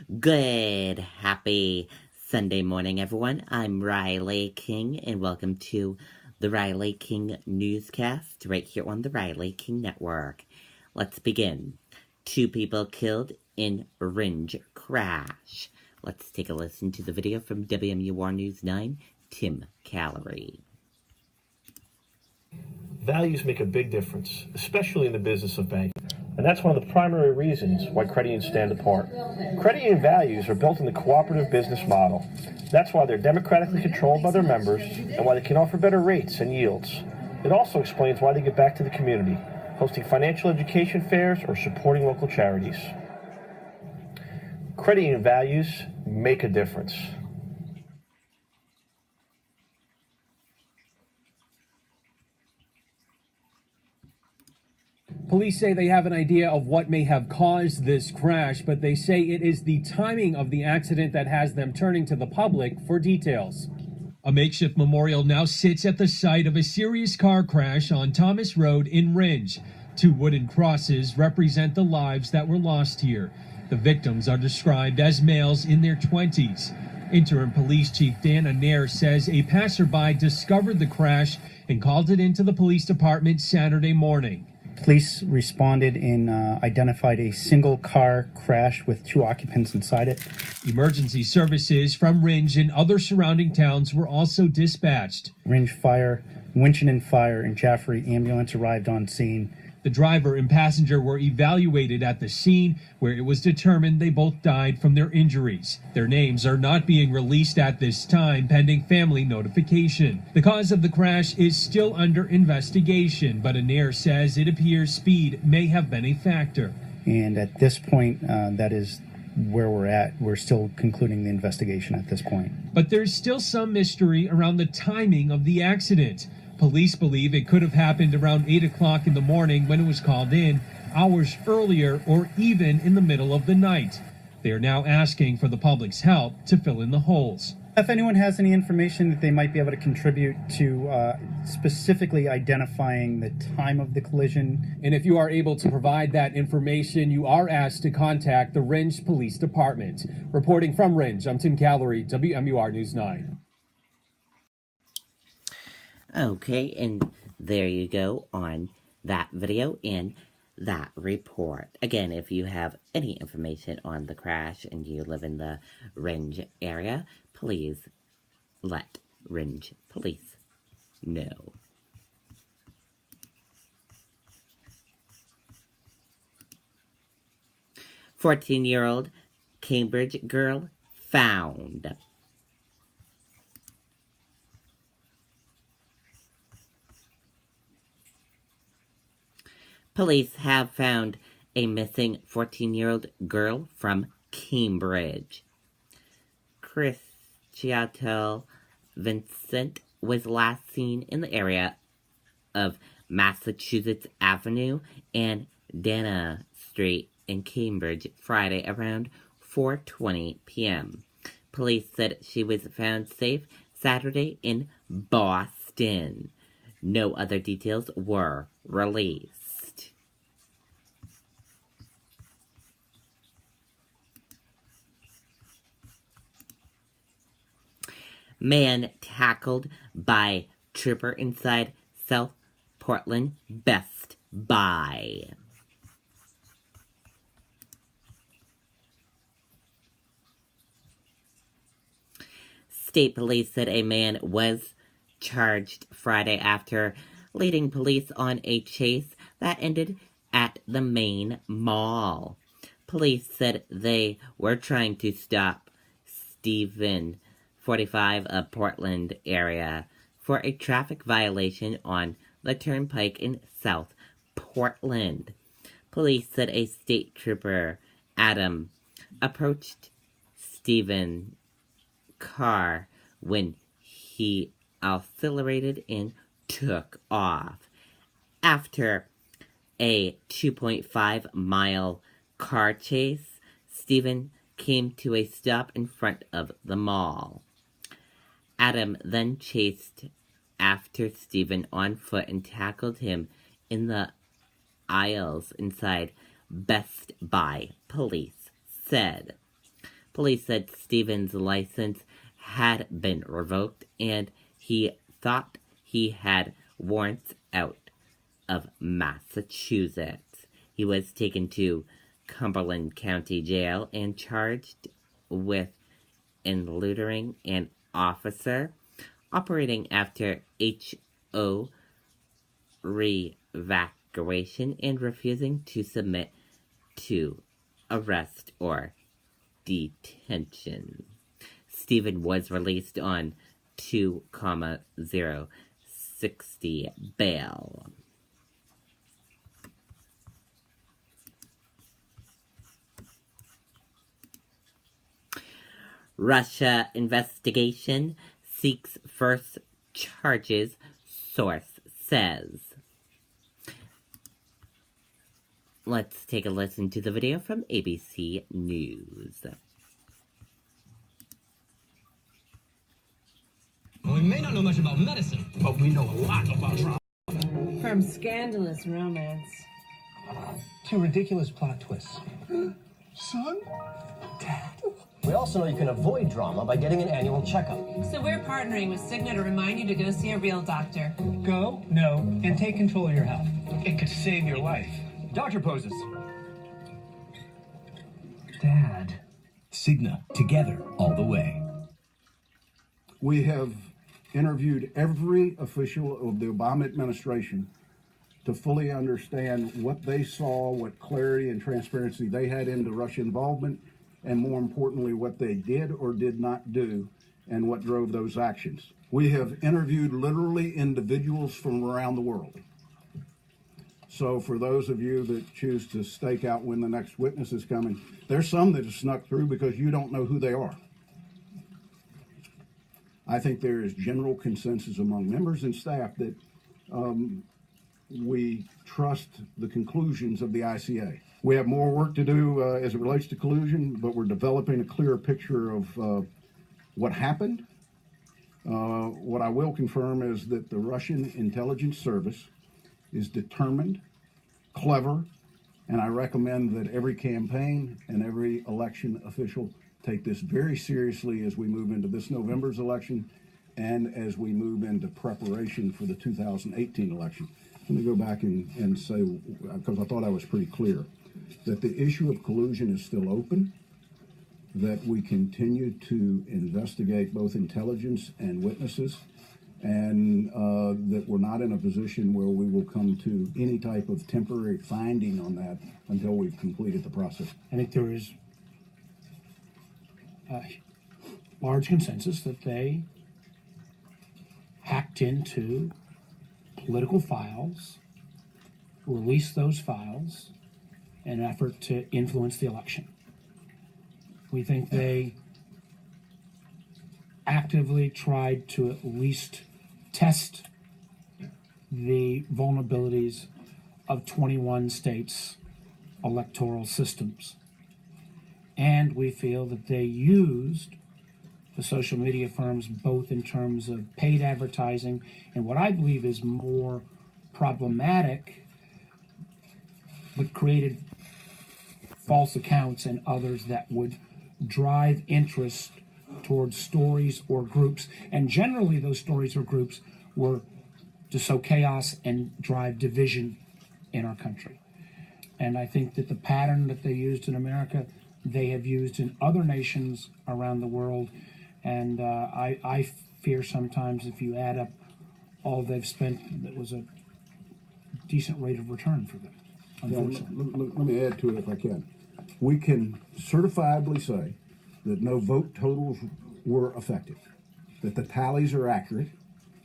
Good, happy Sunday morning, everyone. I'm Riley King, and welcome to the Riley King Newscast right here on the Riley King Network. Let's begin. 2 people killed in Ringe crash. Let's take a listen to the video from WMUR News 9, Tim Callery. Values make a big difference, especially in the business of banking. And that's one of the primary reasons why credit unions stand apart. Credit union values are built in the cooperative business model. That's why they're democratically controlled by their members and why they can offer better rates and yields. It also explains why they give back to the community, hosting financial education fairs or supporting local charities. Credit union values make a difference. Police say they have an idea of what may have caused this crash, but they say it is the timing of the accident that has them turning to the public for details. A makeshift memorial now sits at the site of a serious car crash on Thomas Road in Ringe. 2 wooden crosses represent the lives that were lost here. The victims are described as males in their 20s. Interim Police Chief Dana Nair says a passerby discovered the crash and called it into the police department Saturday morning. Police responded and identified a single car crash with 2 occupants inside it. Emergency services from Ringe and other surrounding towns were also dispatched. Ringe Fire, Winchendon Fire, and Jaffrey Ambulance arrived on scene. The driver and passenger were evaluated at the scene, where it was determined they both died from their injuries. Their names are not being released at this time, pending family notification. The cause of the crash is still under investigation, but Anair says it appears speed may have been a factor. And at this point, that is where we're at. We're still concluding the investigation at this point. But there's still some mystery around the timing of the accident. Police believe it could have happened around 8 o'clock in the morning when it was called in, hours earlier, or even in the middle of the night. They are now asking for the public's help to fill in the holes. If anyone has any information that they might be able to contribute to specifically identifying the time of the collision. And if you are able to provide that information, you are asked to contact the Ringe Police Department. Reporting from Ringe, I'm Tim Callery, WMUR News 9. Okay, and there you go on that video and that report. Again, if you have any information on the crash and you live in the Ringe area, please let Ringe Police know. "14-year-old Cambridge girl found." Police have found a missing 14-year-old girl from Cambridge. Christiatel Vincent was last seen in the area of Massachusetts Avenue and Dana Street in Cambridge Friday around 4:20 p.m. Police said she was found safe Saturday in Boston. No other details were released. Man tackled by trooper inside South Portland Best Buy. State police said a man was charged Friday after leading police on a chase that ended at the main mall. Police said they were trying to stop Stephen, 45 of Portland area, for a traffic violation on the turnpike in South Portland. Police said a state trooper, Adam, approached Stephen's car when he accelerated and took off. After a 2.5-mile car chase, Stephen came to a stop in front of the mall. Adam then chased after Stephen on foot and tackled him in the aisles inside Best Buy, police said. Police said Stevens' license had been revoked and he thought he had warrants out of Massachusetts. He was taken to Cumberland County Jail and charged with eluding an officer operating after HO evacuation and refusing to submit to arrest or detention. Stephen was released on 2,060 bail. Russia investigation seeks first charges, source says. Let's take a listen to the video from ABC News. Well, we may not know much about medicine, but we know a lot about drama. From scandalous romance To ridiculous plot twists. Son? Dad. We also know you can avoid drama by getting an annual checkup. So we're partnering with Cigna to remind you to go see a real doctor. Go, know, and take control of your health. It could save your life. Doctor poses. Dad. Cigna, together, all the way. We have interviewed every official of the Obama administration to fully understand what they saw, what clarity and transparency they had into Russia involvement, and more importantly, what they did or did not do and what drove those actions. We have interviewed literally individuals from around the world. So for those of you that choose to stake out when the next witness is coming, there's some that have snuck through because you don't know who they are. I think there is general consensus among members and staff that we trust the conclusions of the ICA. We have more work to do as it relates to collusion, but we're developing a clearer picture of what happened. What I will confirm is that the Russian intelligence service is determined, clever, and I recommend that every campaign and every election official take this very seriously as we move into this November's election and as we move into preparation for the 2018 election. Let me go back and say, because I thought I was pretty clear, that the issue of collusion is still open, that we continue to investigate both intelligence and witnesses, and that we're not in a position where we will come to any type of temporary finding on that until we've completed the process. I think there is a large consensus that they hacked into political files, released those files in an effort to influence the election. We think they actively tried to at least test the vulnerabilities of 21 states' electoral systems. And we feel that they used the social media firms both in terms of paid advertising and what I believe is more problematic, but created false accounts and others that would drive interest towards stories or groups. And generally those stories or groups were to sow chaos and drive division in our country. And I think that the pattern that they used in America, they have used in other nations around the world. And I fear sometimes if you add up all they've spent, that was a decent rate of return for them, unfortunately. Let me add to it if I can. We can certifiably say that no vote totals were effective, that the tallies are accurate,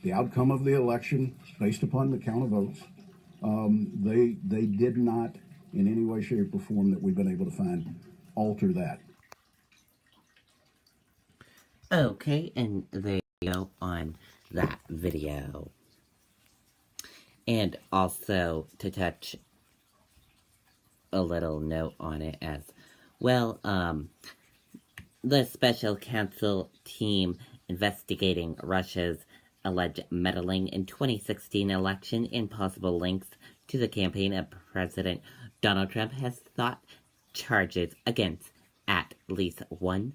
the outcome of the election based upon the count of votes, they did not in any way, shape, or form that we've been able to find alter that. Okay, and there you go on that video. And also to touch a little note on it as well, the special counsel team investigating Russia's alleged meddling in 2016 election and possible links to the campaign of President Donald Trump has sought charges against at least one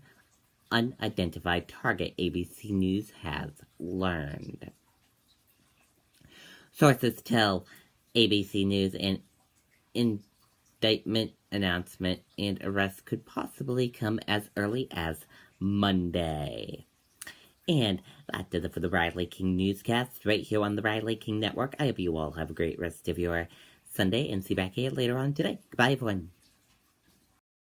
unidentified target, ABC News has learned. Sources tell ABC News an indictment, announcement, and arrest could possibly come as early as Monday. And that does it for the Riley King Newscast right here on the Riley King Network. I hope you all have a great rest of your Sunday and see you back here later on today. Goodbye, everyone.